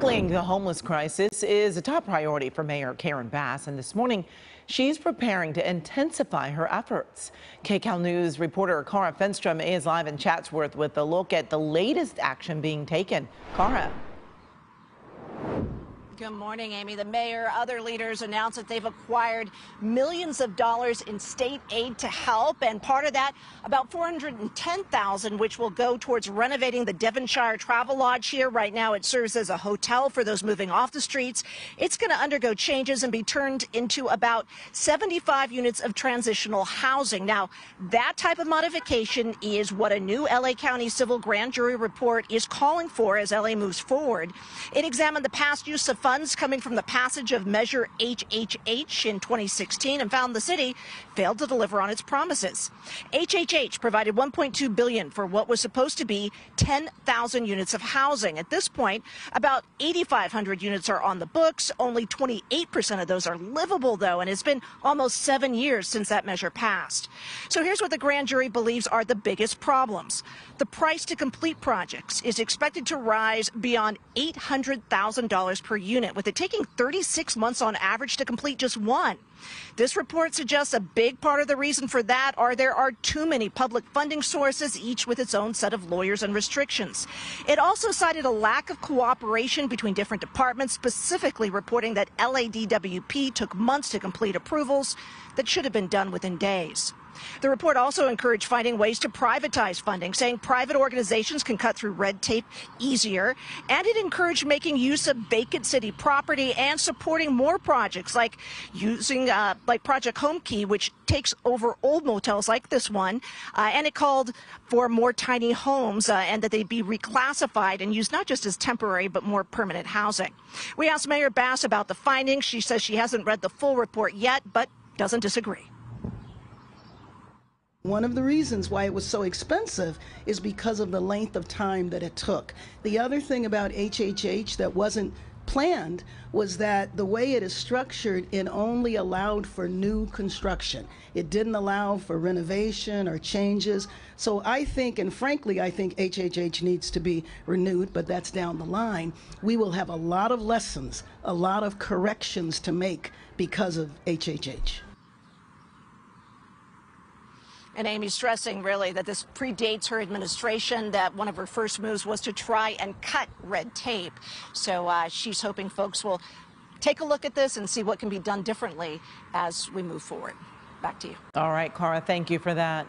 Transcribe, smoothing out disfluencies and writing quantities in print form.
Tackling the homeless crisis is a top priority for Mayor Karen Bass, and this morning she's preparing to intensify her efforts. KCAL News reporter Cara Fenstrom is live in Chatsworth with a look at the latest action being taken. Cara. Good morning, Amy. The mayor, other leaders announced that they've acquired millions of dollars in state aid to help, and part of that, about $410,000, which will go towards renovating the Devonshire Travel Lodge here. Right now, it serves as a hotel for those moving off the streets. It's going to undergo changes and be turned into about 75 units of transitional housing. Now, that type of modification is what a new LA County civil grand jury report is calling for as LA moves forward. It examined the past use of funds coming from the passage of Measure HHH in 2016 and found the city failed to deliver on its promises. HHH provided $1.2 billion for what was supposed to be 10,000 units of housing. At this point, about 8,500 units are on the books. Only 28% of those are livable, though, and it's been almost 7 years since that measure passed. So here's what the grand jury believes are the biggest problems. The price to complete projects is expected to rise beyond $800,000 per unit, with it taking 36 months on average to complete just one. This report suggests a big part of the reason for that there are too many public funding sources, each with its own set of lawyers and restrictions. It also cited a lack of cooperation between different departments, specifically reporting that LADWP took months to complete approvals that should have been done within days. The report also encouraged finding ways to privatize funding, saying private organizations can cut through red tape easier, and it encouraged making use of vacant city property and supporting more projects like using like Project Home Key, which takes over old motels like this one, and it called for more tiny homes and that they be reclassified and used not just as temporary but more permanent housing. We asked Mayor Bass about the findings. She says she hasn't read the full report yet, but doesn't disagree. One of the reasons why it was so expensive is because of the length of time that it took. The other thing about HHH that wasn't planned was that the way it is structured, it only allowed for new construction. It didn't allow for renovation or changes. So I think, and frankly, I think HHH needs to be renewed, but that's down the line. We will have a lot of lessons, a lot of corrections to make because of HHH. And Amy's stressing really that this predates her administration, that one of her first moves was to try and cut red tape. So she's hoping folks will take a look at this and see what can be done differently as we move forward. Back to you. All right, Cara, thank you for that.